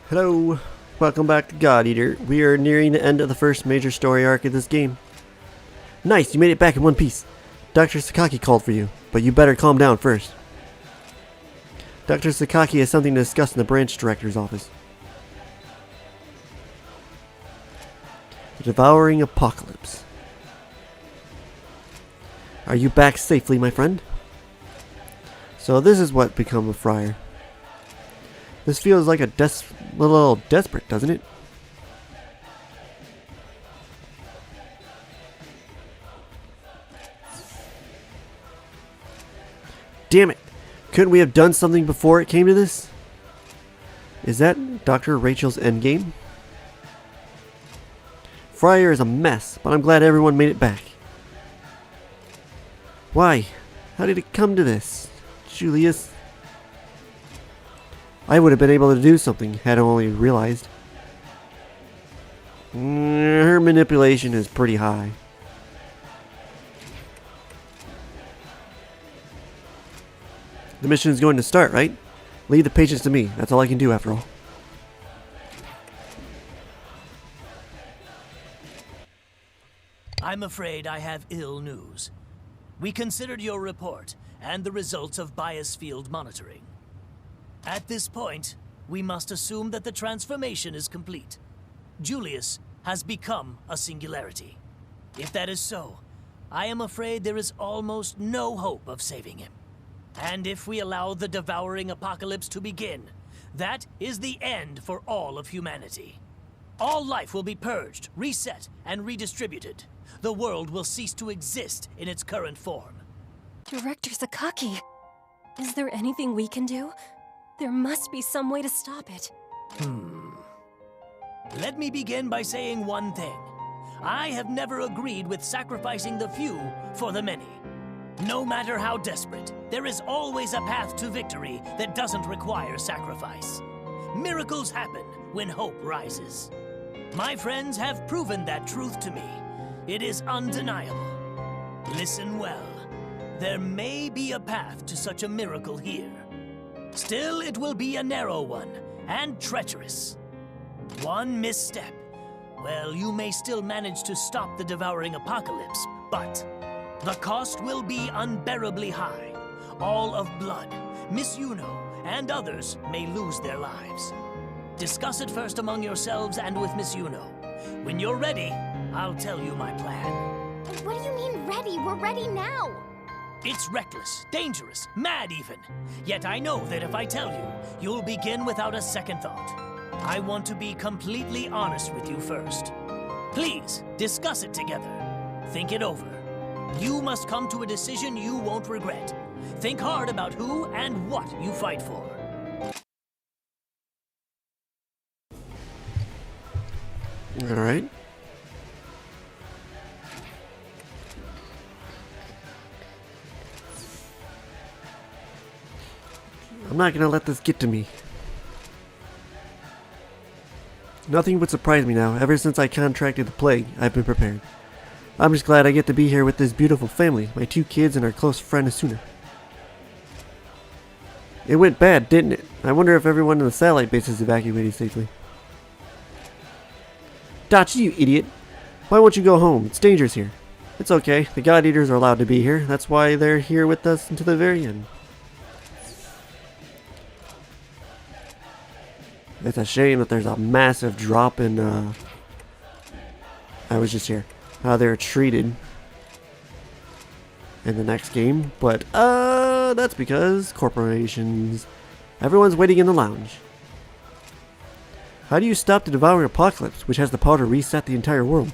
Hello, welcome back to God Eater. We are nearing the end of the first major story arc of this game. Nice, you made it back in one piece. Dr. Sakaki called for you, but you better calm down first. Dr. Sakaki has something to discuss in the branch director's office. The Devouring Apocalypse. Are you back safely, my friend? So this is what become a friar. This feels like a little desperate, doesn't it? Damn it! Couldn't we have done something before it came to this? Is that Dr. Rachel's endgame? Friar is a mess, but I'm glad everyone made it back. Why? How did it come to this? Julius? I would have been able to do something had I only realized. Her manipulation is pretty high. The mission is going to start, right? Leave the patients to me. That's all I can do after all. I'm afraid I have ill news. We considered your report and the results of bias field monitoring. At this point, we must assume that the transformation is complete. Julius has become a singularity. If that is so, I am afraid there is almost no hope of saving him. And if we allow the Devouring Apocalypse to begin, that is the end for all of humanity. All life will be purged, reset, and redistributed. The world will cease to exist in its current form. Director Sakaki, is there anything we can do? There must be some way to stop it. Let me begin by saying one thing. I have never agreed with sacrificing the few for the many. No matter how desperate, there is always a path to victory that doesn't require sacrifice. Miracles happen when hope rises. My friends have proven that truth to me. It is undeniable. Listen well. There may be a path to such a miracle here. Still, it will be a narrow one, and treacherous. One misstep. Well, you may still manage to stop the Devouring Apocalypse, but the cost will be unbearably high. All of blood, Miss Yuno, and others may lose their lives. Discuss it first among yourselves and with Miss Yuno. When you're ready, I'll tell you my plan. What do you mean ready? We're ready now! It's reckless, dangerous, mad even. Yet I know that if I tell you, you'll begin without a second thought. I want to be completely honest with you first. Please, discuss it together. Think it over. You must come to a decision you won't regret. Think hard about who and what you fight for. All right. I'm not gonna let this get to me. Nothing would surprise me now. Ever since I contracted the plague, I've been prepared. I'm just glad I get to be here with this beautiful family, my 2 kids and our close friend Asuna. It went bad, didn't it? I wonder if everyone in the satellite base is evacuated safely. Dachi, you idiot! Why won't you go home? It's dangerous here. It's okay. The God Eaters are allowed to be here. That's why they're here with us until the very end. It's a shame that there's a massive drop in, I was just here. How they're treated in the next game. But, that's because corporations. Everyone's waiting in the lounge. How do you stop the Devouring Apocalypse, which has the power to reset the entire world?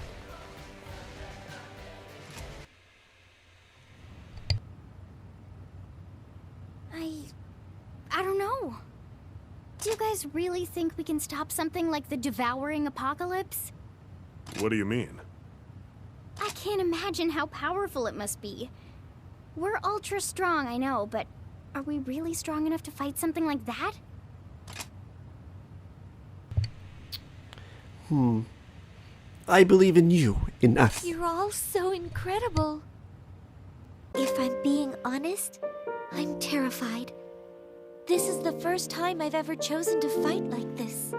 I don't know. Do you guys really think we can stop something like the Devouring Apocalypse? What do you mean? I can't imagine how powerful it must be. We're ultra strong, I know, but are we really strong enough to fight something like that? I believe in you, in us. You're all so incredible. If I'm being honest, I'm terrified. This is the first time I've ever chosen to fight like this.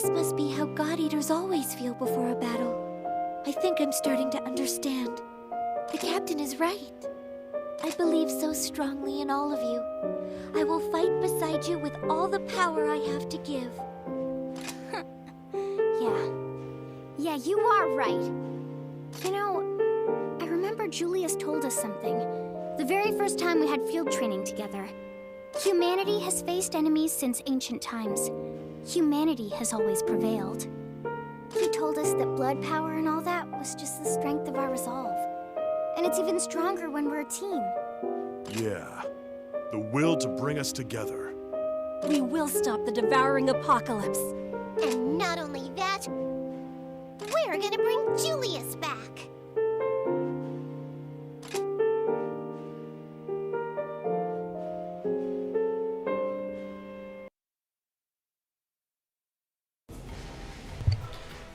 This must be how God Eaters always feel before a battle. I think I'm starting to understand. The captain is right. I believe so strongly in all of you. I will fight beside you with all the power I have to give. Yeah, you are right. You know, I remember Julius told us something. The very first time we had field training together. Humanity has faced enemies since ancient times. Humanity has always prevailed. He told us that blood power and all that was just the strength of our resolve. And it's even stronger when we're a team. Yeah. The will to bring us together. We will stop the Devouring Apocalypse. And not only that, we're gonna bring Julius back.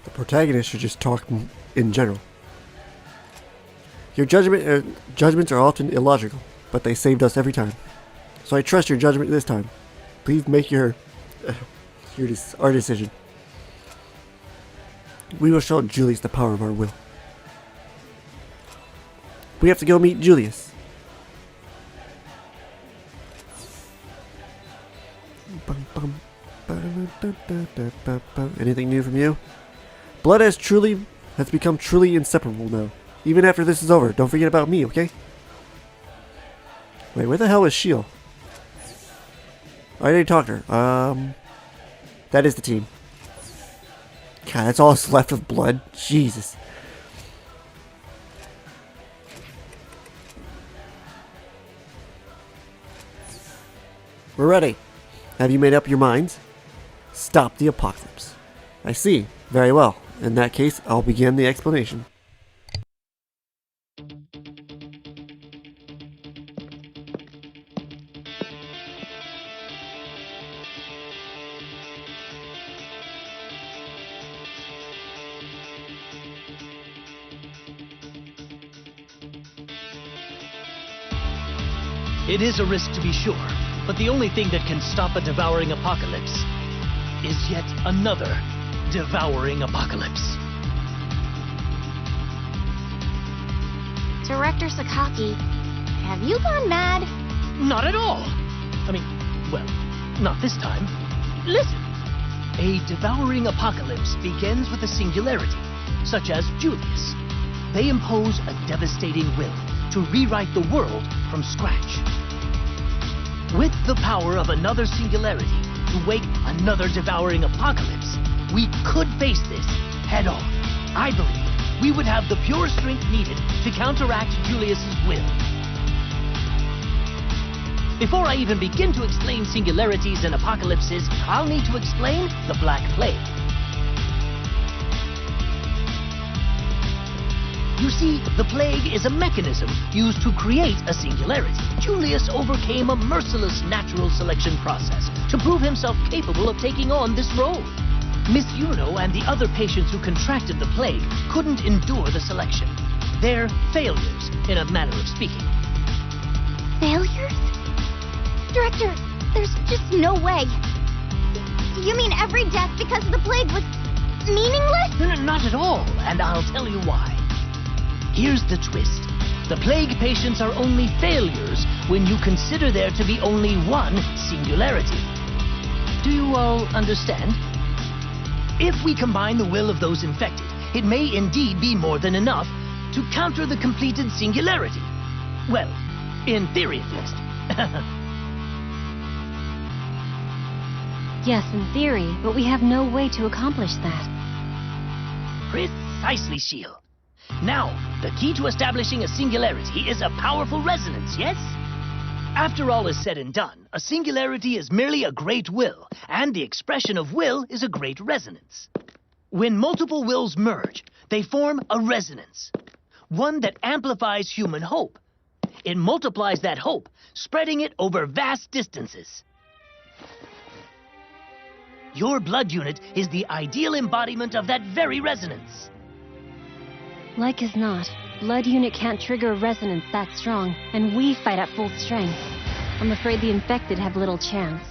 The protagonist should just talk in general. Your judgments are often illogical, but they saved us every time. So I trust your judgment this time. Please make our decision. We will show Julius the power of our will. We have to go meet Julius. Anything new from you? Blood has become truly inseparable now. Even after this is over, don't forget about me, okay? Wait, where the hell is Shield? I already talked to her. That is the team. God, that's all that's left of Blood. Jesus. We're ready. Have you made up your minds? Stop the apocalypse. I see. Very well. In that case, I'll begin the explanation. It is a risk to be sure, but the only thing that can stop a devouring apocalypse is yet another devouring apocalypse. Director Sakaki, have you gone mad? Not at all. I mean, well, not this time. Listen. A devouring apocalypse begins with a singularity, such as Julius. They impose a devastating will to rewrite the world from scratch. With the power of another singularity to wake another devouring apocalypse, we could face this head on. I believe we would have the pure strength needed to counteract Julius's will. Before I even begin to explain singularities and apocalypses, I'll need to explain the Black Plague. You see, the plague is a mechanism used to create a singularity. Julius overcame a merciless natural selection process to prove himself capable of taking on this role. Miss Yuno and the other patients who contracted the plague couldn't endure the selection. They're failures, in a manner of speaking. Failures? Director, there's just no way. You mean every death because of the plague was meaningless? No, not at all, and I'll tell you why. Here's the twist. The plague patients are only failures when you consider there to be only one singularity. Do you all understand? If we combine the will of those infected, it may indeed be more than enough to counter the completed singularity. Well, in theory at least. Yes, in theory, but we have no way to accomplish that. Precisely, Shield. Now, the key to establishing a singularity is a powerful resonance, yes? After all is said and done, a singularity is merely a great will, and the expression of will is a great resonance. When multiple wills merge, they form a resonance, one that amplifies human hope. It multiplies that hope, spreading it over vast distances. Your blood unit is the ideal embodiment of that very resonance. Like as not, blood unit can't trigger a resonance that strong, and we fight at full strength. I'm afraid the infected have little chance.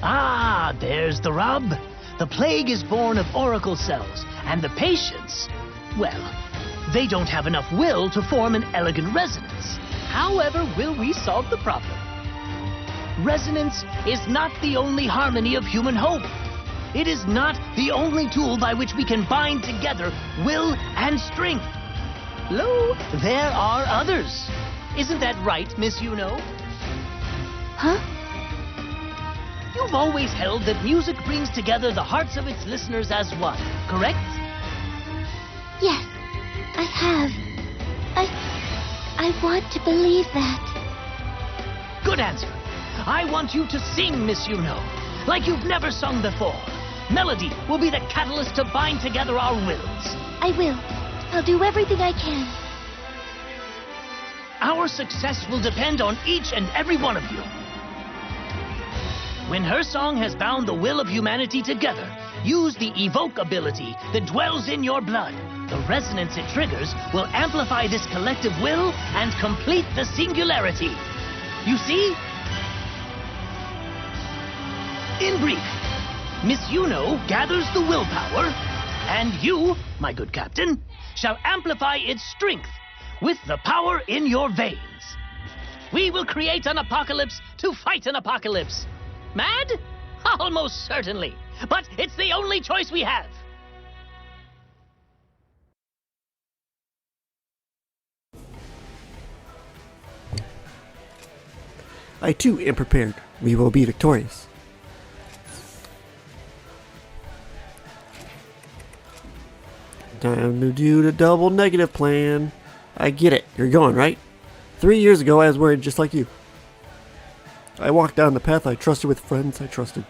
Ah, there's the rub. The plague is born of oracle cells, and the patients, well, they don't have enough will to form an elegant resonance. However, will we solve the problem? Resonance is not the only harmony of human hope. It is not the only tool by which we can bind together will and strength. Lo, there are others. Isn't that right, Miss Yuno? Huh? You've always held that music brings together the hearts of its listeners as one, correct? Yes, I have. I want to believe that. Good answer. I want you to sing, Miss Yuno, like you've never sung before. Melody will be the catalyst to bind together our wills. I will. I'll do everything I can. Our success will depend on each and every one of you. When her song has bound the will of humanity together, use the evoke ability that dwells in your blood. The resonance it triggers will amplify this collective will and complete the singularity. You see? In brief, Miss Yuno gathers the willpower, and you, my good captain, shall amplify its strength with the power in your veins. We will create an apocalypse to fight an apocalypse. Mad? Almost certainly. But it's the only choice we have. I too am prepared. We will be victorious. Time to do the double negative plan. I get it. You're going, right? 3 years ago, I was worried just like you. I walked down the path I trusted with friends I trusted.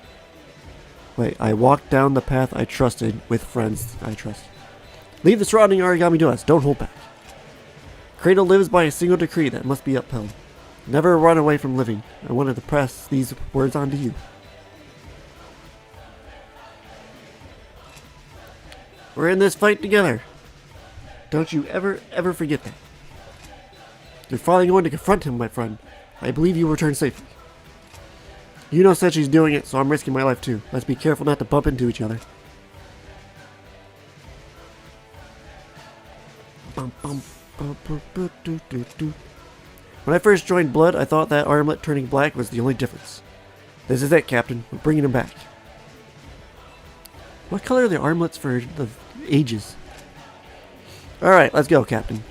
Wait, I walked down the path I trusted with friends I trust. Leave the surrounding origami to us. Don't hold back. Cradle lives by a single decree that must be upheld. Never run away from living. I wanted to press these words onto you. We're in this fight together. Don't you ever forget that. You're finally going to confront him, my friend. I believe you will return safely. Yuno said she's doing it, so I'm risking my life too. Let's be careful not to bump into each other. When I first joined Blood, I thought that armlet turning black was the only difference. This is it, Captain. We're bringing him back. What color are the armlets for the ages? Alright, let's go, Captain.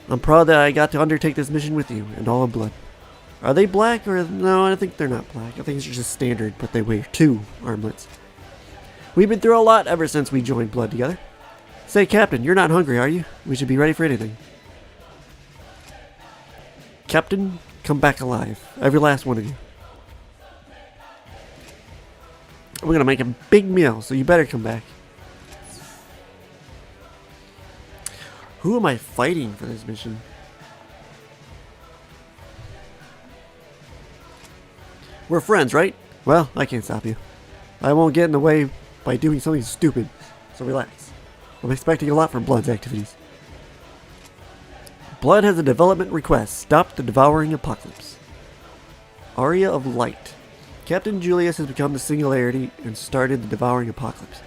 I'm proud that I got to undertake this mission with you and all of Blood. Are they black or... No, I think they're not black. I think it's just standard, but they wear 2 armlets. We've been through a lot ever since we joined Blood together. Say, Captain, you're not hungry, are you? We should be ready for anything. Captain, come back alive. Every last one of you. We're gonna make a big meal, so you better come back. Who am I fighting for this mission? We're friends, right? Well, I can't stop you. I won't get in the way by doing something stupid, so relax. I'm expecting a lot from Blood's activities. Blood has a development request. Stop the Devouring Apocalypse. Aria of Light. Captain Julius has become the Singularity and started the Devouring Apocalypse.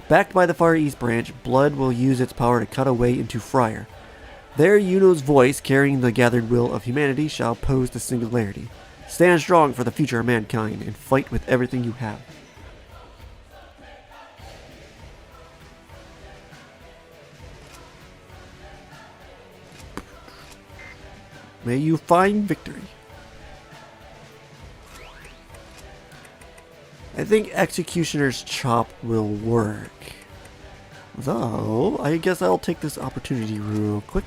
Backed by the Far East Branch, Blood will use its power to cut a way into Friar. There, Yuno's voice, carrying the gathered will of humanity, shall oppose the Singularity. Stand strong for the future of mankind and fight with everything you have. May you find victory. I think Executioner's Chop will work. Though, I guess I'll take this opportunity real quick.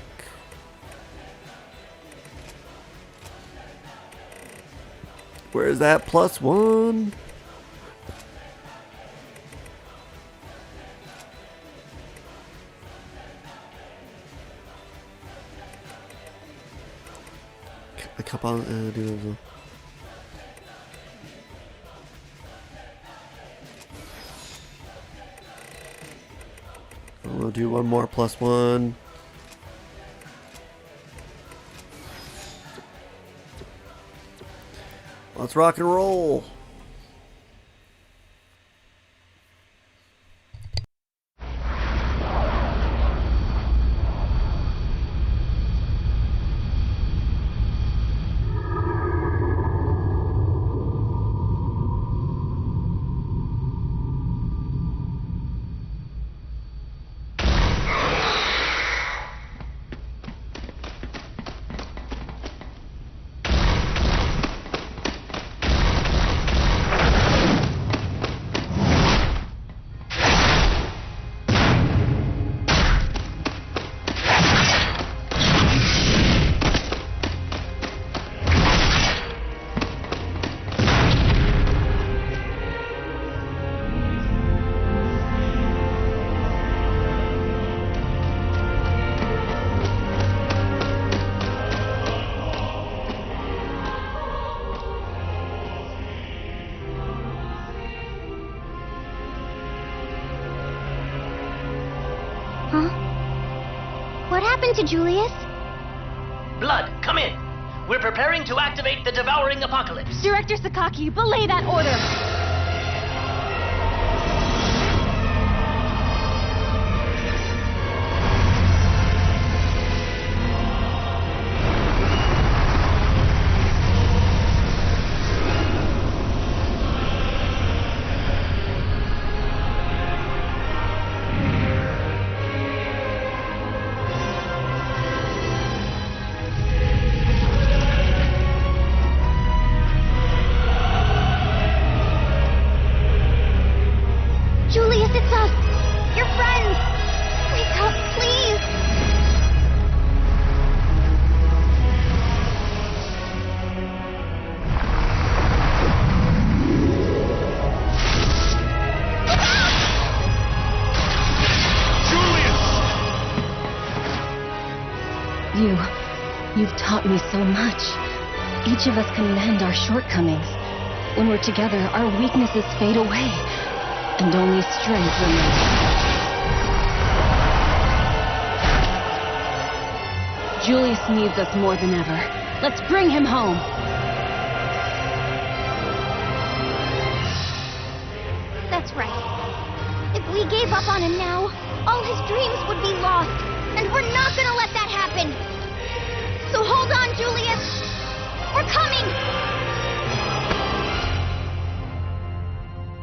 Where's that +1? A couple do we'll do one more +1. Let's rock and roll. happened to Julius? Blood, come in. We're preparing to activate the Devouring Apocalypse. Director Sakaki, belay that order! Julius, it's us! Your friends! Wake up, please! You've taught me so much. Each of us can mend our shortcomings. When we're together, our weaknesses fade away, and only strength remains. Julius needs us more than ever. Let's bring him home. That's right. If we gave up on him now, all his dreams would be lost, and we're not gonna let that happen. So hold on, Julius. We're coming!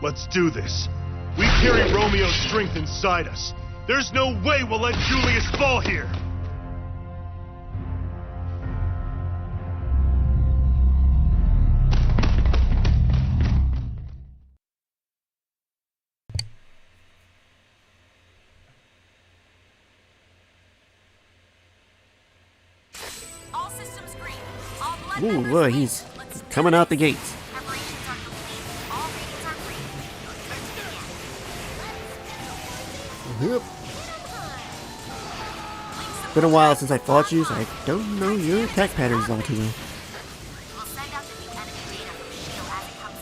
Let's do this. We carry Romeo's strength inside us. There's no way we'll let Julius fall here. All systems green. All blood Ooh, members look, green. he's Let's coming out the gates. Preparations are complete. All readings are green. Yep. Been a while since I fought you, so I don't know your attack patterns all too well. We'll send out the new enemy data from Shield as it comes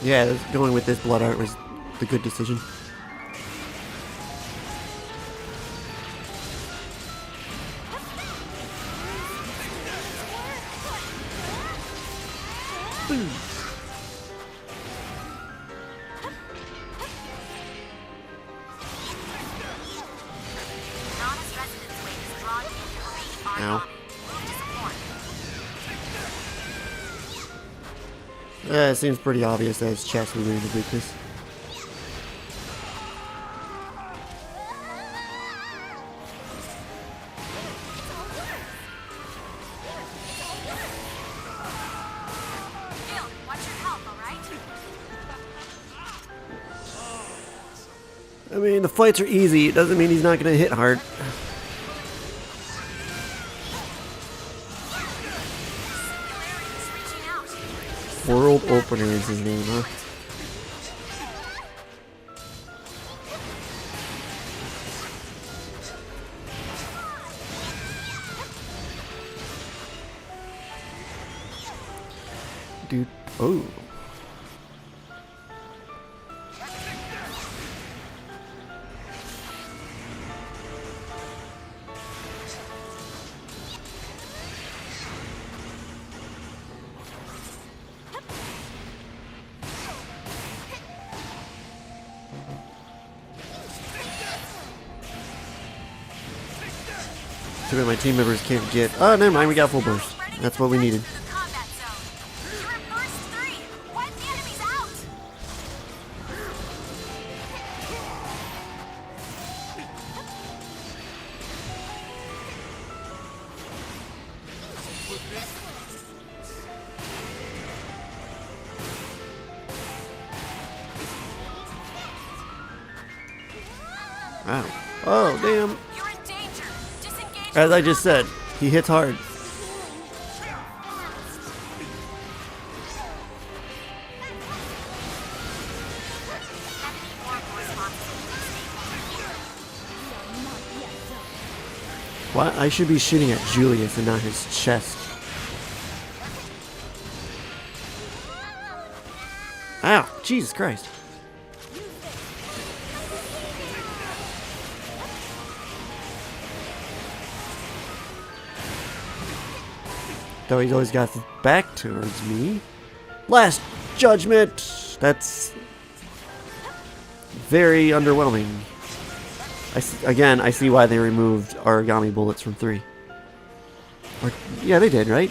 in. Yeah, going with this blood art was the good decision. Nana's residence wave is drawn into Marine Ow. Army. Move to support. It seems pretty obvious that his chest would be the weakness. Shield, watch your health, alright? I mean, the fights are easy. It doesn't mean he's not going to hit hard. Singularity's reaching out. World Opener is his name, huh? Dude, oh. Too bad my team members can't get. Oh, never mind. We got full burst. That's what we needed. The combat zone. You're in burst 3. Wipe the enemies out. Wow. Oh, damn. You're in danger. Disengage. As I just said, he hits hard. Enemy orbital responses. Why? I should be shooting at Julius and not his chest. Ow! Jesus Christ. Though he's always got his back towards me. Last Judgment! That's very underwhelming. Again, I see why they removed origami bullets from 3. Or, yeah, they did, right?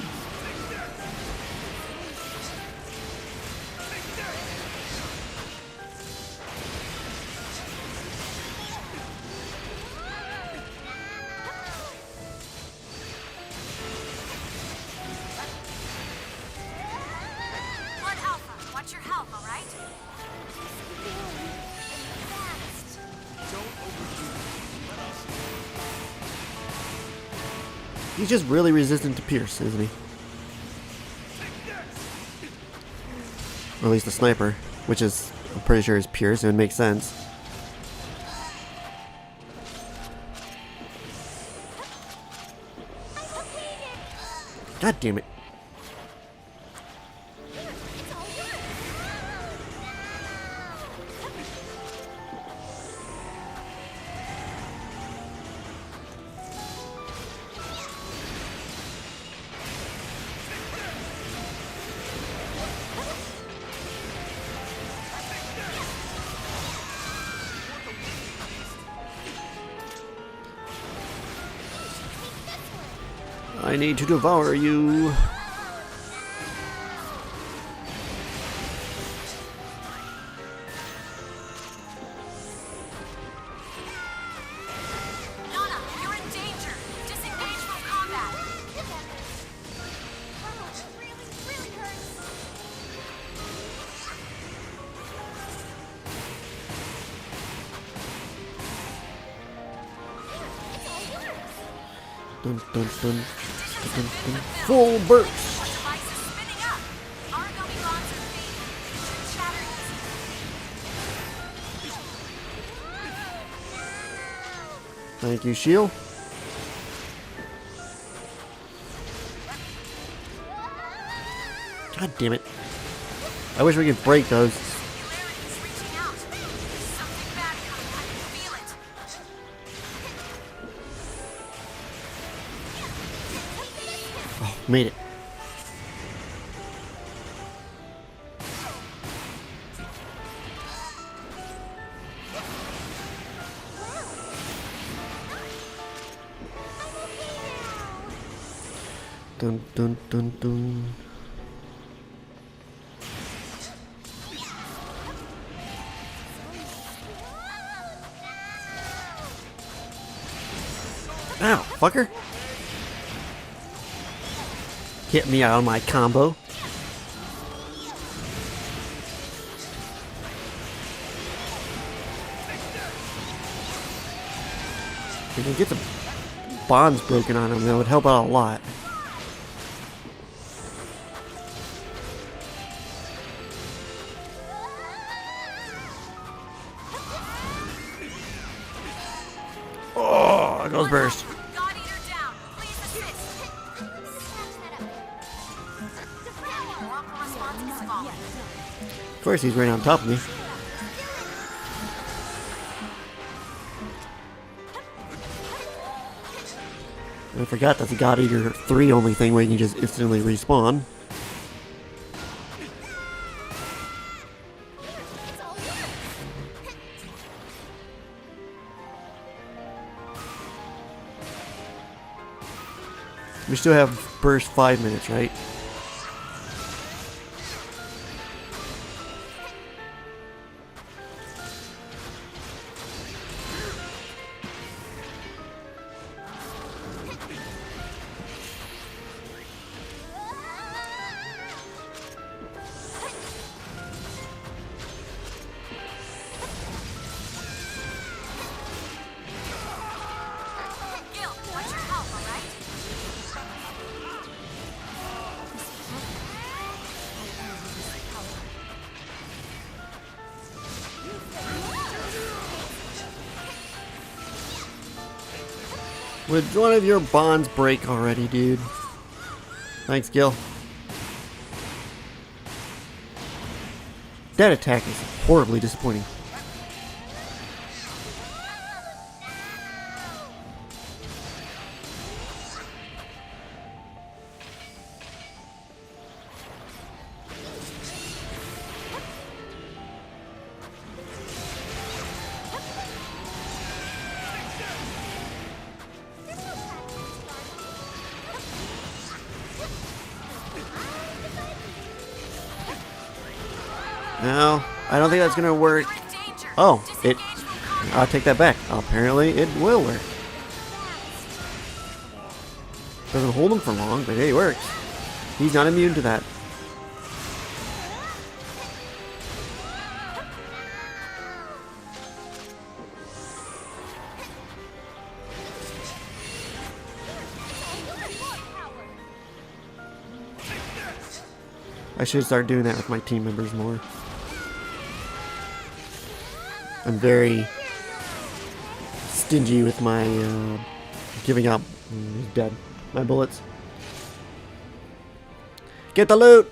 He's just really resistant to Pierce, isn't he? Or at least the sniper, which is, I'm pretty sure is Pierce, it would make sense. God damn it. I need to devour you. Nana, you're in danger. Disengage from combat. Really hurts. It's all yours. Dun, dun, dun, dun, dun. Full burst. Device is spinning up. Origami bonds are fading. Should shatter easily. Thank you, shield. God damn it. I wish we could break those. Polarity's reaching out. Something bad coming. I can feel it. Oh, made it. Dun dun dun dun. Ow, fucker. Get me out of my combo. We can get some bonds broken on him, that would help out a lot. Oh, it goes burst. God Eater down. Please assist. Proper response is falling. Of course, he's right on top of me. I forgot that's a God Eater 3 only thing where you can just instantly respawn. We still have burst 5 minutes, right? Gil, what's your help, alright? Would one of your bonds break already, dude? Thanks, Gil. That attack is horribly disappointing. No, I don't think that's gonna work. Oh, I'll take that back. Apparently, it will work. Doesn't hold him for long, but hey, it works. He's not immune to that. I should start doing that with my team members more. I'm very stingy with my giving out dead my bullets. Get the loot.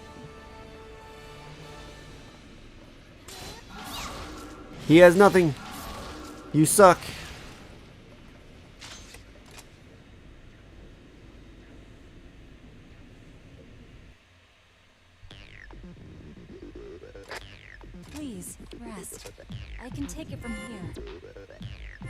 He has nothing. You suck. Please, rest. I can take it from here.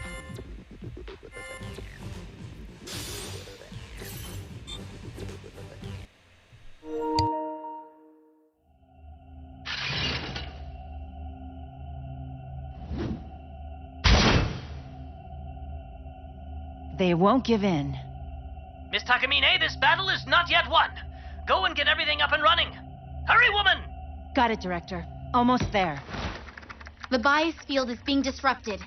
They won't give in. Miss Takamine, this battle is not yet won. Go and get everything up and running. Hurry, woman! Got it, Director. Almost there. The bias field is being disrupted.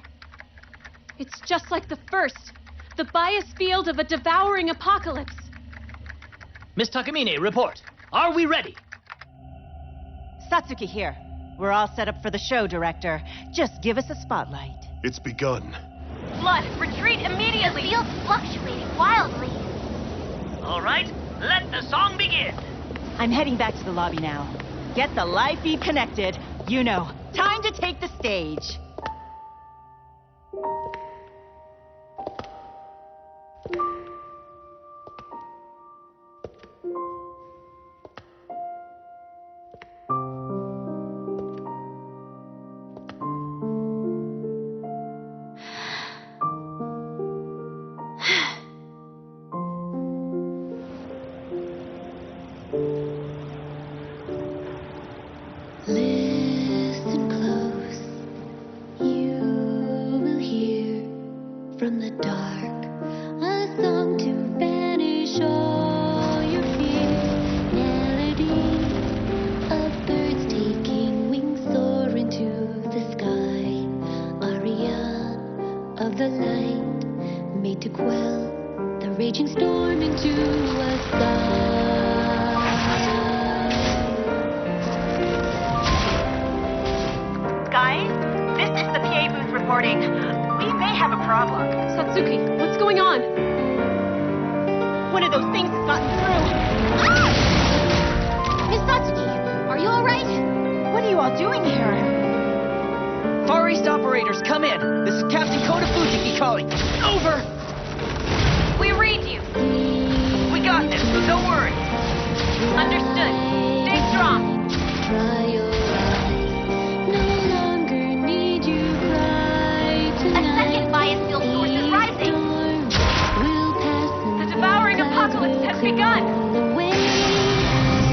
It's just like the first. The bias field of a devouring apocalypse. Miss Takamine, report. Are we ready? Satsuki here. We're all set up for the show, Director. Just give us a spotlight. It's begun. Blood, retreat immediately! The field's fluctuating wildly. All right, let the song begin. I'm heading back to the lobby now. Get the live feed connected. You know, time to take the stage. Listen close, you will hear from the dark a song to banish all your fears. Melody of birds taking wings soar into the sky. Aria of the light made to quell the raging storm into a sky. Guys, this is the PA booth reporting. We may have a problem. Satsuki, what's going on? One of those things has gotten through. Ah! Miss Satsuki, are you alright? What are you all doing here? Far East operators, come in. This is Captain Kota Fujiki calling. Over. We read you. We got this. Don't worry. Understood. Stay strong. Dry your eyes, no longer need you cry A tonight. second bias field source is rising. We'll pass The devouring apocalypse has begun. away.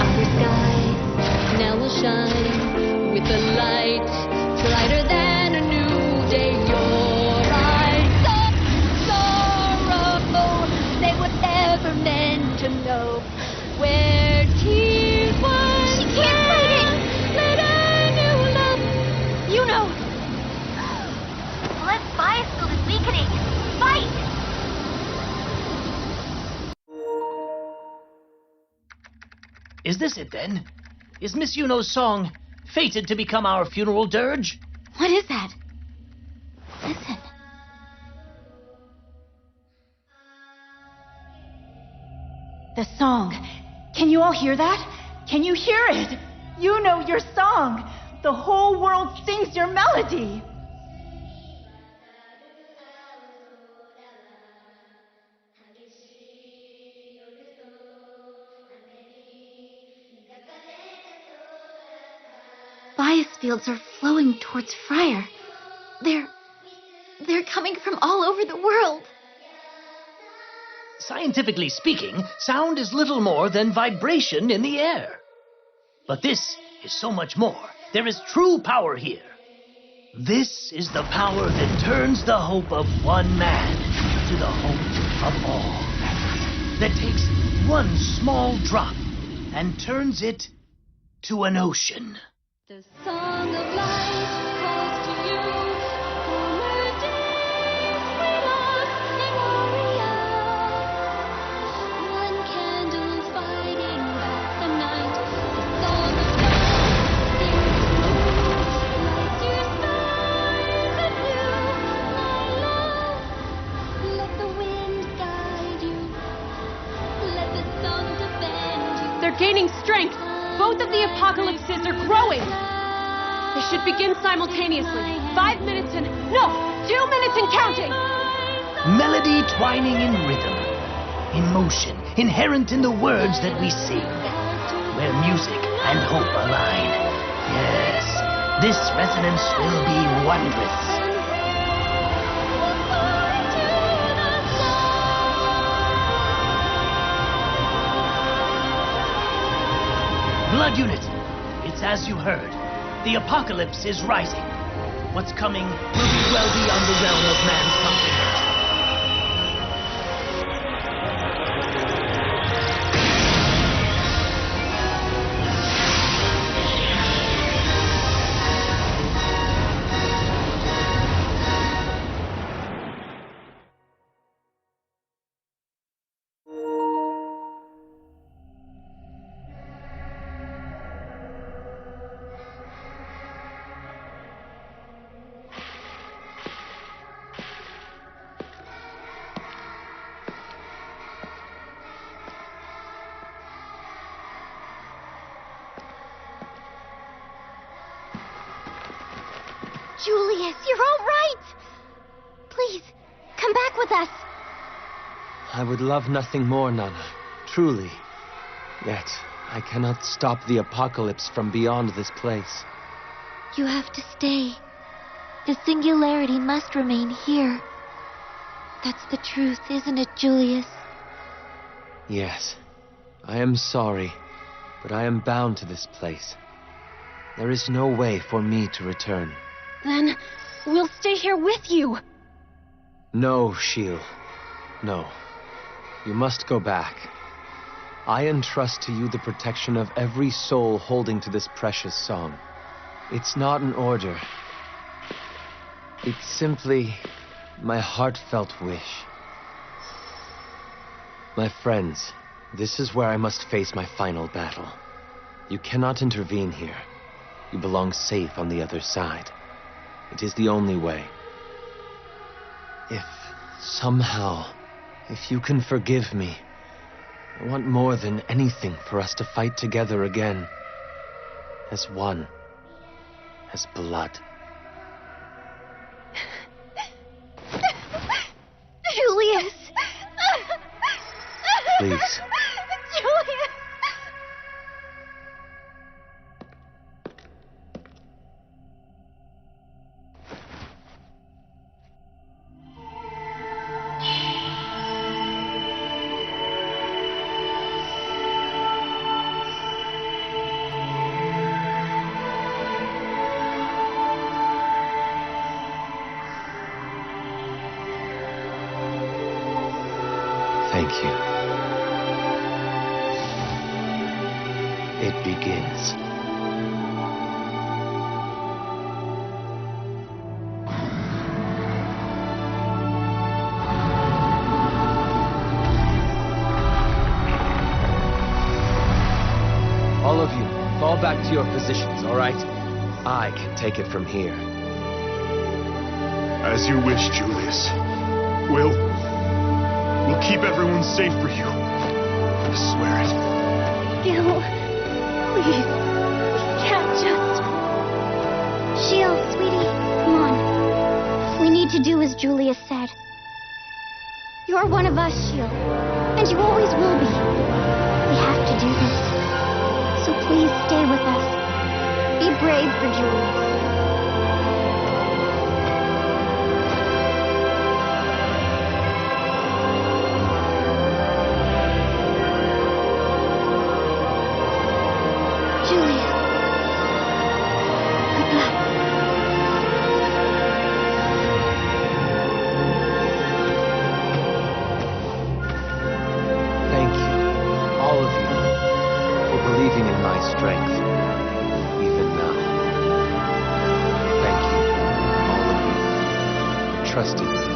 Our skies now will shine with a light brighter than a new day. Your eyes, so sorrowful, they were never meant to know where tears once She can't fight it. let a new love. You know. Blood's bias field is weakening. Fight! Is this it then? Is Miss Yuno's song fated to become our funeral dirge? What is that? Listen. The song. Can you all hear that? Can you hear it? You know your song. The whole world sings your melody. Bias fields are flowing towards Friar. They're coming from all over the world. Scientifically speaking, sound is little more than vibration in the air. But this is so much more. There is true power here. This is the power that turns the hope of one man to the hope of all. That takes one small drop and turns it to an ocean. The song of light calls to you. Former days we lost in Aria. One candle fighting back the night. The song of light sings through. Light your skies anew, my love. Let the wind guide you. Let the sun defend you. They're gaining strength. Both of the apocalypses are growing. They should begin simultaneously. 5 minutes and... No! 2 minutes and counting! Melody twining in rhythm. Emotion inherent in the words that we sing. Where music and hope align. Yes, this resonance will be wondrous. Blood Unit, it's as you heard. The apocalypse is rising. What's coming will be well beyond the realm of man's comprehension. Julius, you're all right! Please, come back with us. I would love nothing more, Nana. Truly. Yet, I cannot stop the apocalypse from beyond this place. You have to stay. The singularity must remain here. That's the truth, isn't it, Julius? Yes. I am sorry, but I am bound to this place. There is no way for me to return. Then we'll stay here with you. No, Shiel. No. You must go back. I entrust to you the protection of every soul holding to this precious song. It's not an order. It's simply my heartfelt wish. My friends, this is where I must face my final battle. You cannot intervene here. You belong safe on the other side. It is the only way. If somehow, if you can forgive me, I want more than anything for us to fight together again. As one. As blood. Julius! Please. Julius! Thank you. It begins. All of you, fall back to your positions, all right? I can take it from here. As you wish, Julius. We'll keep everyone safe for you. I swear it. Gil, please. We can't just... Shiel, sweetie, come on. We need to do as Julius said. You're one of us, Shiel. And you always will be. We have to do this. So please stay with us. Be brave for Julius. trusted me.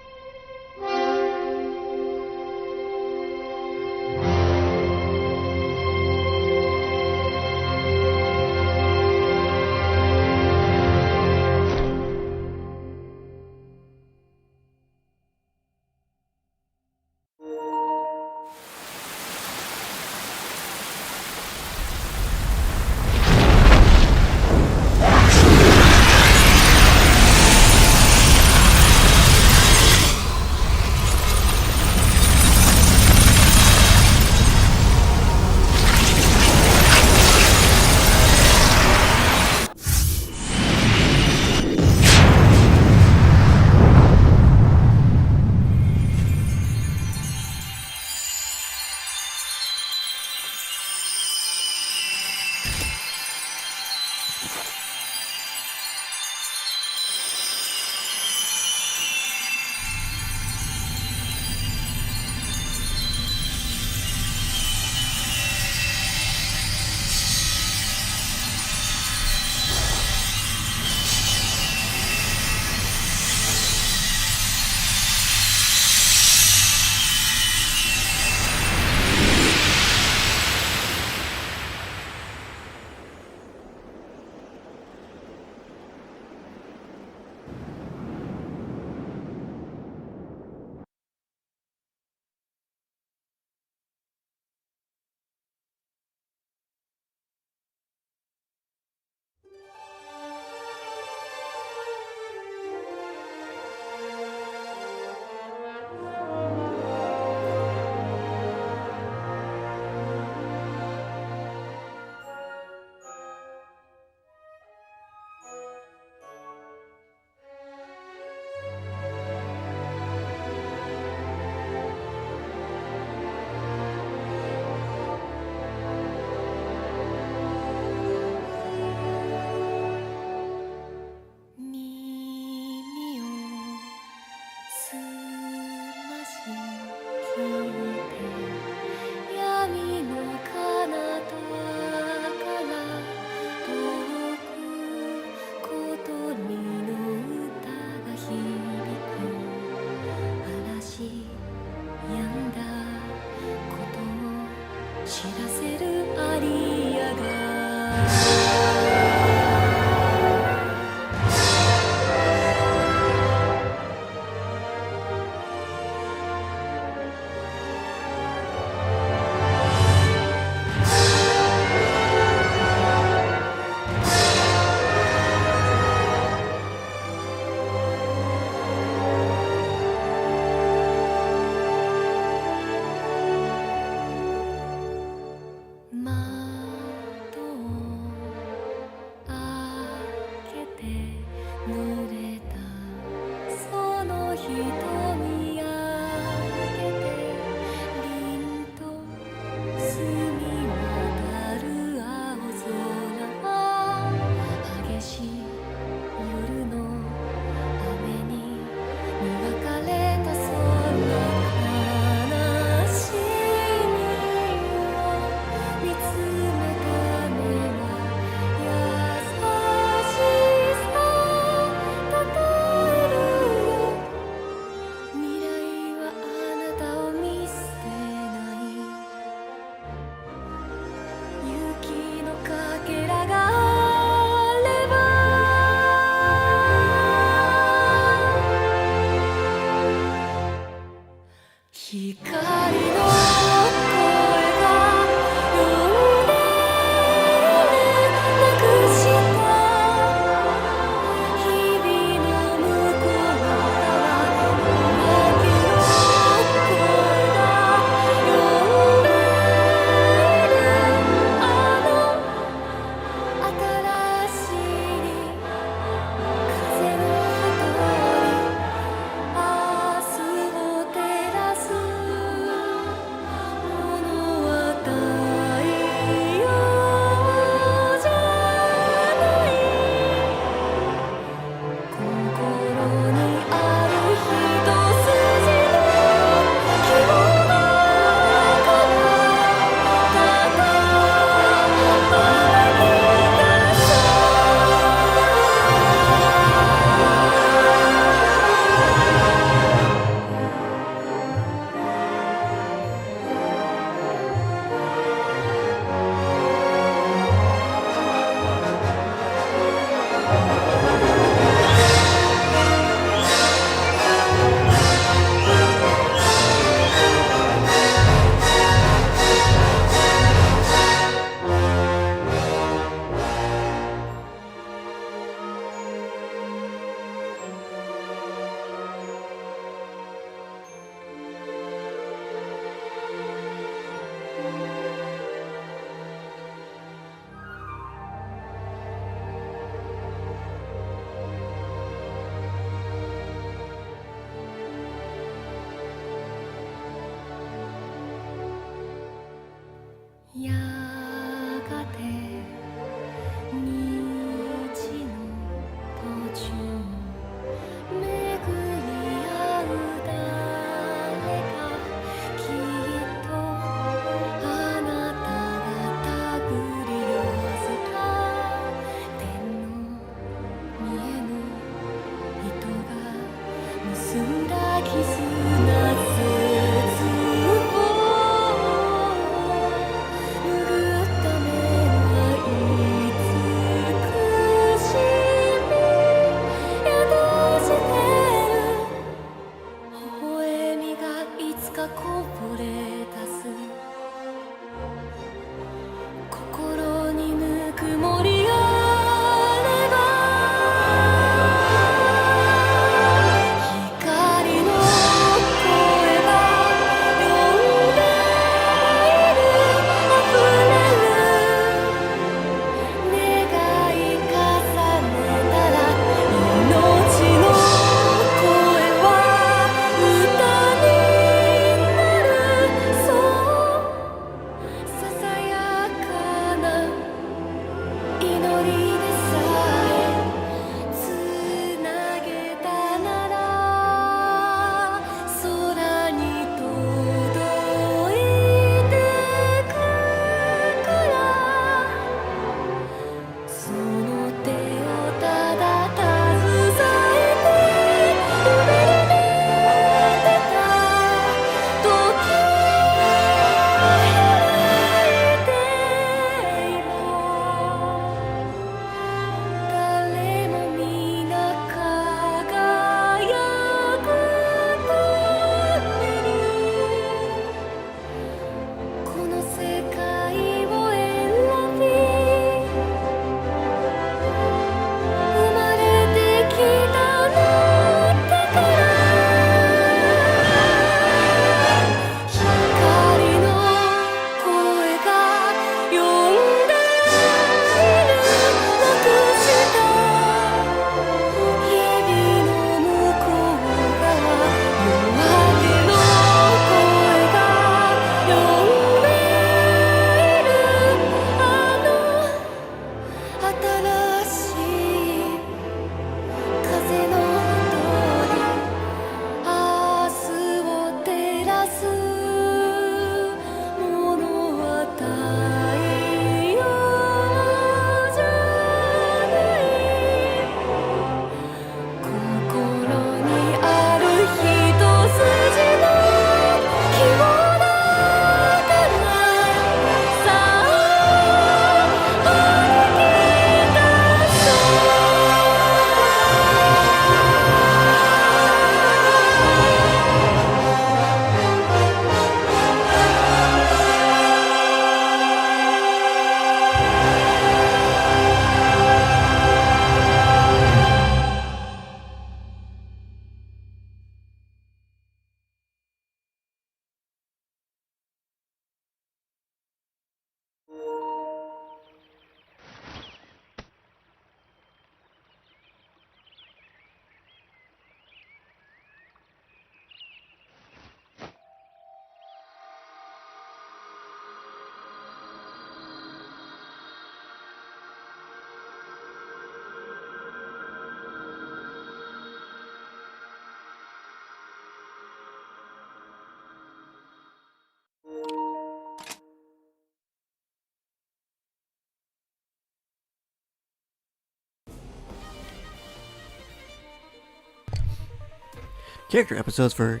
Character episodes for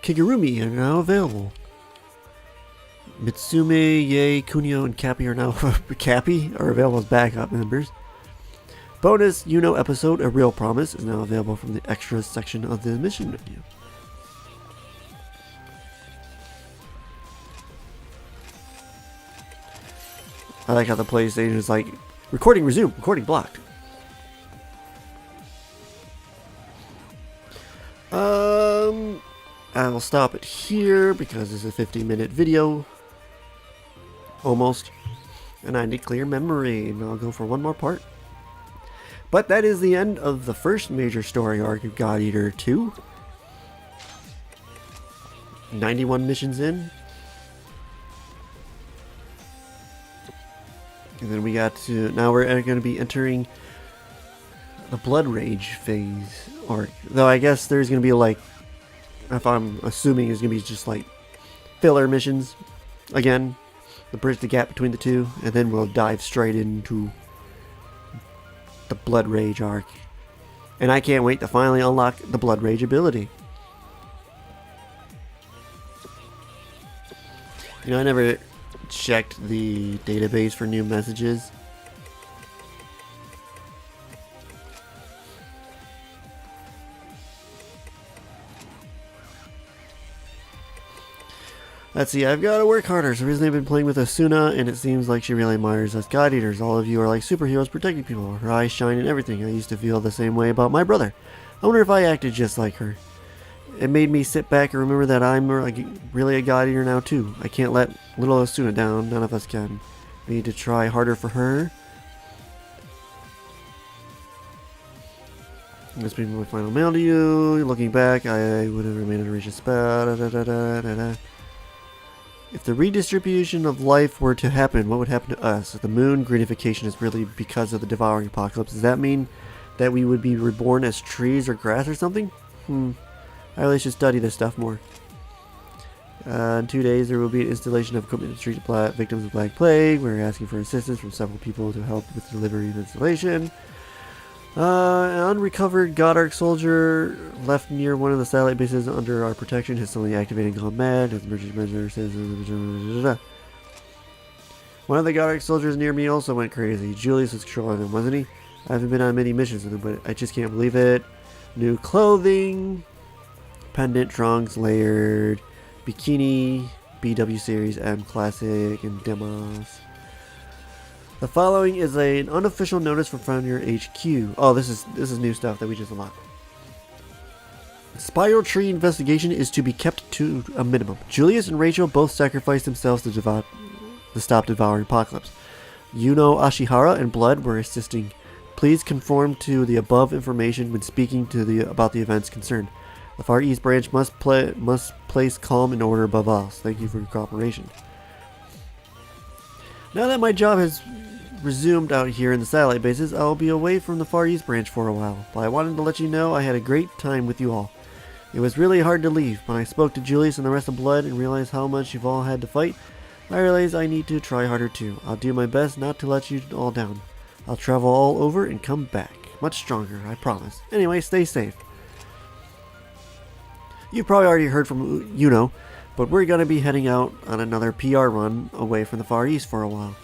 Kigurumi are now available. Mitsume, Yae, Kunio, and Cappy are now Cappy are available as backup members. Bonus episode, A Real Promise, is now available from the extras section of the mission menu. I like how the PlayStation is like, recording resumed, recording blocked. I will stop it here because it's a 50-minute video. Almost. And I need clear memory, and I'll go for one more part. But that is the end of the first major story arc of God Eater 2. 91 missions in. And then we got to, now we're going to be entering the Blood Rage phase arc. Though I guess there's going to be like, if I'm assuming it's going to be just like filler missions again, to bridge the gap between the two, and then we'll dive straight into the Blood Rage arc. And I can't wait to finally unlock the Blood Rage ability. You know, I never checked the database for new messages. Let's see, I've got to work harder. So recently I've been playing with Asuna, and it seems like she really admires us God Eaters. All of you are like superheroes protecting people. Her eyes shine and everything. I used to feel the same way about my brother. I wonder if I acted just like her. It made me sit back and remember that I'm really a God Eater now too. I can't let little Asuna down. None of us can. We need to try harder for her. This being my final mail to you. Looking back, I would have remained in a reach of spell. If the redistribution of life were to happen, what would happen to us? If the moon greenification is really because of the Devouring Apocalypse, does that mean that we would be reborn as trees or grass or something? I really should study this stuff more. In 2 days, there will be an installation of equipment to treat victims of Black Plague. We're asking for assistance from several people to help with the delivery and installation. An unrecovered Godark soldier left near one of the satellite bases under our protection has suddenly activated and gone mad. His emergency measure says... One of the Godark soldiers near me also went crazy. Julius was controlling him, wasn't he? I haven't been on many missions with him, but I just can't believe it. New clothing. Pendant, trunks, layered. Bikini. BW Series M Classic and Demos. The following is an unofficial notice from Frontier HQ. Oh, this is new stuff that we just unlocked. Spiral Tree investigation is to be kept to a minimum. Julius and Rachel both sacrificed themselves to stop Devouring Apocalypse. Yuno, Ashihara, and Blood were assisting. Please conform to the above information when speaking to about the events concerned. The Far East Branch must place calm and order above all. Thank you for your cooperation. Now that my job has resumed out here in the satellite bases, I will be away from the Far East Branch for a while, but I wanted to let you know I had a great time with you all. It was really hard to leave. When I spoke to Julius and the rest of Blood and realized how much you've all had to fight, I realized I need to try harder too. I'll do my best not to let you all down. I'll travel all over and come back. Much stronger, I promise. Anyway, stay safe. You've probably already heard from but we're going to be heading out on another PR run away from the Far East for a while.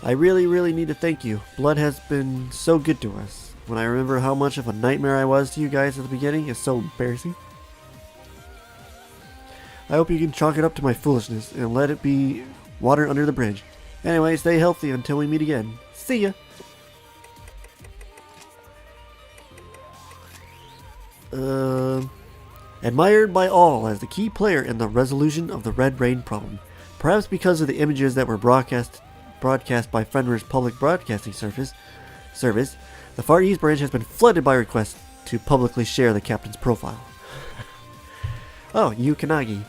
I really need to thank you. Blood has been so good to us. When I remember how much of a nightmare I was to you guys at the beginning, it's so embarrassing. I hope you can chalk it up to my foolishness and let it be water under the bridge. Anyway, stay healthy until we meet again. See ya! Admired by all as the key player in the resolution of the Red Rain problem. Perhaps because of the images that were broadcast by Fenrir's public broadcasting service, the Far East Branch has been flooded by requests to publicly share the captain's profile. Oh, Yu Kanagi.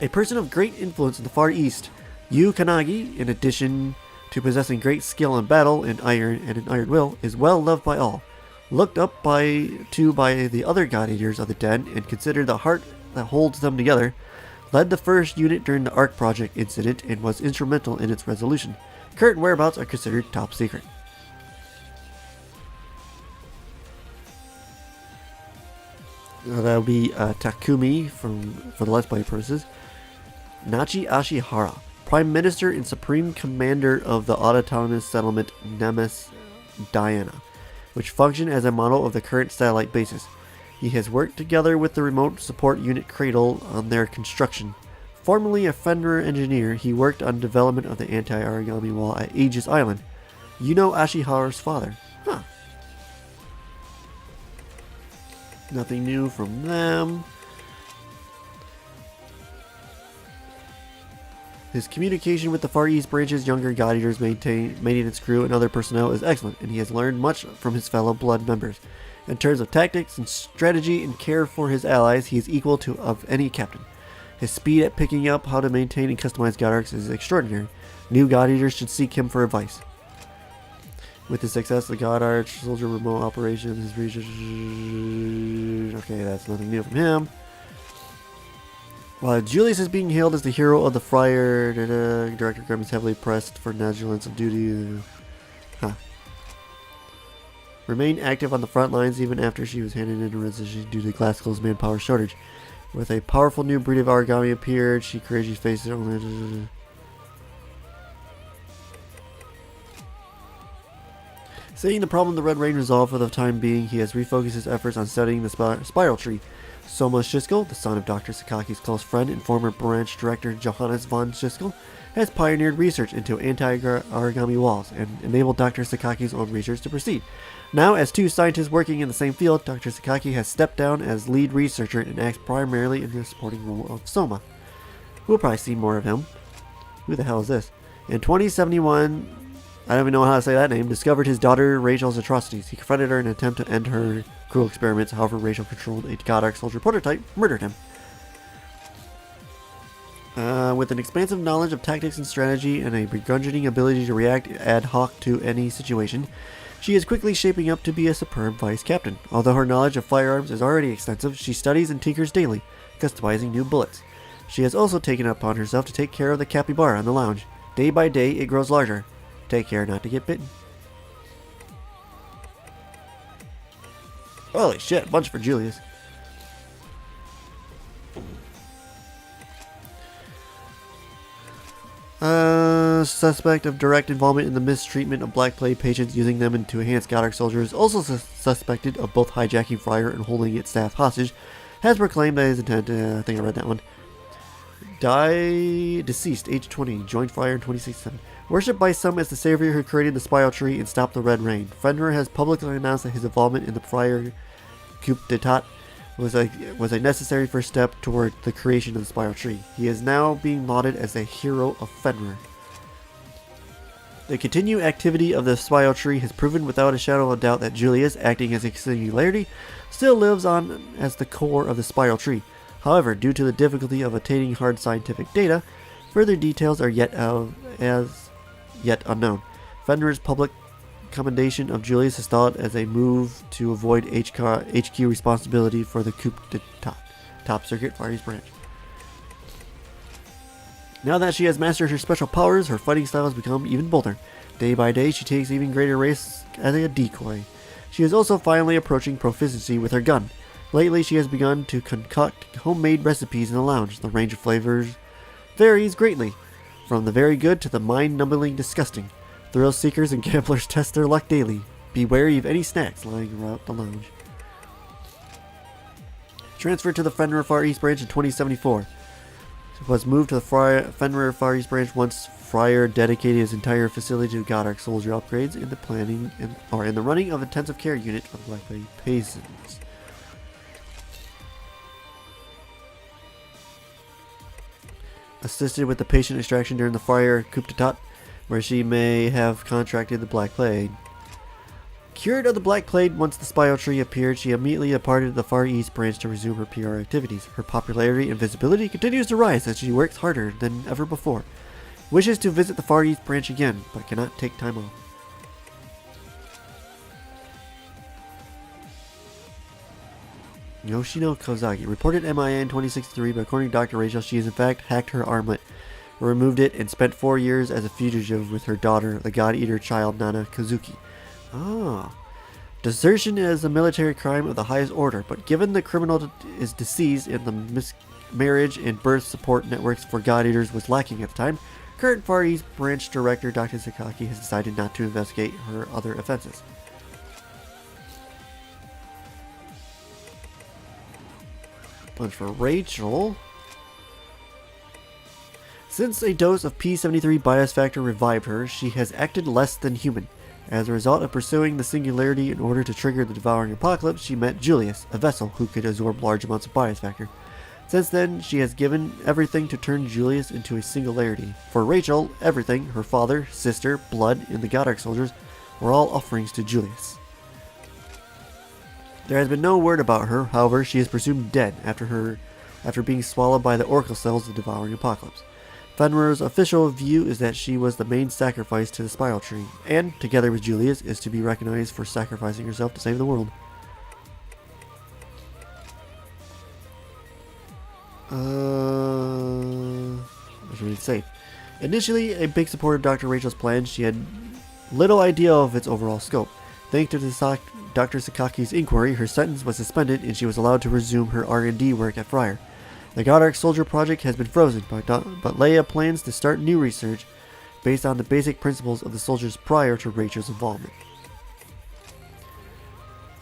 A person of great influence in the Far East, Yu Kanagi, in addition to possessing great skill in battle and an iron will, is well loved by all. Looked up by the other God Eaters of the Den and considered the heart that holds them together, led the first unit during the Ark Project incident and was instrumental in its resolution. Current whereabouts are considered top secret. That'll be Takumi for the Let's Play purposes. Nachi Ashihara, Prime Minister and Supreme Commander of the autonomous settlement Nemes Diana, which functioned as a model of the current satellite bases. He has worked together with the Remote Support Unit Cradle on their construction. Formerly a Fenrir engineer, he worked on development of the anti-origami wall at Aegis Island. You know Ashihara's father. Huh. Nothing new from them. His communication with the Far East Branch's younger God Eaters, maintenance crew, and other personnel is excellent, and he has learned much from his fellow blood members. In terms of tactics and strategy and care for his allies, he is equal to of any captain. His speed at picking up how to maintain and customize God Arcs is extraordinary. New God Eaters should seek him for advice. With his success, the God Arch soldier remote operations, his research. Okay, that's nothing new from him. While Julius is being hailed as the hero of the Friar, Director Grimm is heavily pressed for negligence of duty. Remained active on the front lines even after she was handed into resignation due to Glasgow's manpower shortage. With a powerful new breed of origami appeared, she courageously faced it only. Seeing the problem the Red Rain resolved for the time being, he has refocused his efforts on studying the spiral tree. Soma Shiskel, the son of Dr. Sakaki's close friend and former branch director Johannes von Shiskel, has pioneered research into anti-origami walls and enabled Dr. Sakaki's own research to proceed. Now, as two scientists working in the same field, Dr. Sakaki has stepped down as lead researcher and acts primarily in the supporting role of Soma. We'll probably see more of him. Who the hell is this? In 2071, I don't even know how to say that name, discovered his daughter Rachel's atrocities. He confronted her in an attempt to end her cruel experiments. However, Rachel controlled a God Arc soldier prototype, murdered him. With an expansive knowledge of tactics and strategy and a begrudging ability to react ad hoc to any situation, she is quickly shaping up to be a superb vice captain. Although her knowledge of firearms is already extensive, she studies and tinkers daily, customizing new bullets. She has also taken it upon herself to take care of the capybara in the lounge. Day by day, it grows larger. Take care not to get bitten. Holy shit, bunch for Julius. Suspect of direct involvement in the mistreatment of Black Plague patients, using them to enhance God Arc soldiers, also suspected of both hijacking Friar and holding its staff hostage, has proclaimed that his intent, I think I read that one. Deceased, age 20, joined Friar in 2067. Worshipped by some as the savior who created the spiral tree and stopped the Red Rain, Fenrir has publicly announced that his involvement in the Friar coup d'etat was a necessary first step toward the creation of the spiral tree. He is now being lauded as a hero of Fenrir. The continued activity of the spiral tree has proven without a shadow of doubt that Julius, acting as a singularity, still lives on as the core of the spiral tree. However, due to the difficulty of attaining hard scientific data, further details are yet unknown. Fenrir's public commendation of Julius is thought as a move to avoid HQ responsibility for the coup d'etat, top secret Far East Branch. Now that she has mastered her special powers, her fighting style has become even bolder. Day by day, she takes even greater risks as a decoy. She is also finally approaching proficiency with her gun. Lately, she has begun to concoct homemade recipes in the lounge. The range of flavors varies greatly, from the very good to the mind-numbingly disgusting. Thrill seekers and gamblers test their luck daily. Be wary of any snacks lying around the lounge. Transferred to the Fenrir Far East Branch in 2074. Was moved to the Fenrir Far East Branch once Friar dedicated his entire facility to God Arc soldier upgrades in the planning in the running of intensive care unit of Black Plague patients. Assisted with the patient extraction during the Friar coup d'etat, where she may have contracted the Black Plague. Cured of the Black Plague once the spiral tree appeared, she immediately departed the Far East Branch to resume her PR activities. Her popularity and visibility continues to rise as she works harder than ever before. Wishes to visit the Far East Branch again, but cannot take time off. Yoshino Kozagi reported MIA in 2063, but according to Dr. Rachel, she has in fact hacked her armlet, removed it, and spent 4 years as a fugitive with her daughter, the God Eater child Nana Kazuki. Ah. Desertion is a military crime of the highest order, but given the criminal is deceased and the marriage and birth support networks for God Eaters was lacking at the time, current Far East Branch Director Dr. Sakaki has decided not to investigate her other offenses. But for Rachel, since a dose of P73 bias factor revived her, she has acted less than human. As a result of pursuing the singularity in order to trigger the Devouring Apocalypse, she met Julius, a vessel who could absorb large amounts of bias factor. Since then, she has given everything to turn Julius into a singularity. For Rachel, everything, her father, sister, blood, and the Goddard soldiers, were all offerings to Julius. There has been no word about her, however, she is presumed dead after being swallowed by the oracle cells of the Devouring Apocalypse. Fenrir's official view is that she was the main sacrifice to the Spiral Tree, and, together with Julius, is to be recognized for sacrificing herself to save the world. What should we say? Initially a big supporter of Dr. Rachel's plan, she had little idea of its overall scope. Thanks to Dr. Sakaki's inquiry, her sentence was suspended and she was allowed to resume her R&D work at Friar. The Goddard Soldier project has been frozen, but Leia plans to start new research based on the basic principles of the soldiers prior to Rachel's involvement.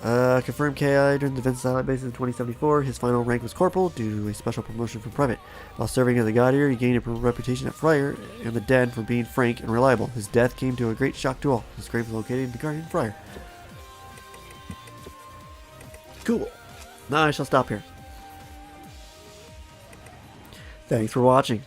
Confirmed KI during the Defense Satellite Base in 2074. His final rank was Corporal due to a special promotion from Private. While serving as a God Eater, he gained a reputation at Friar and the Den for being frank and reliable. His death came to a great shock to all. His grave is located in the Guardian Friar. Cool. Now I shall stop here. Thanks for watching.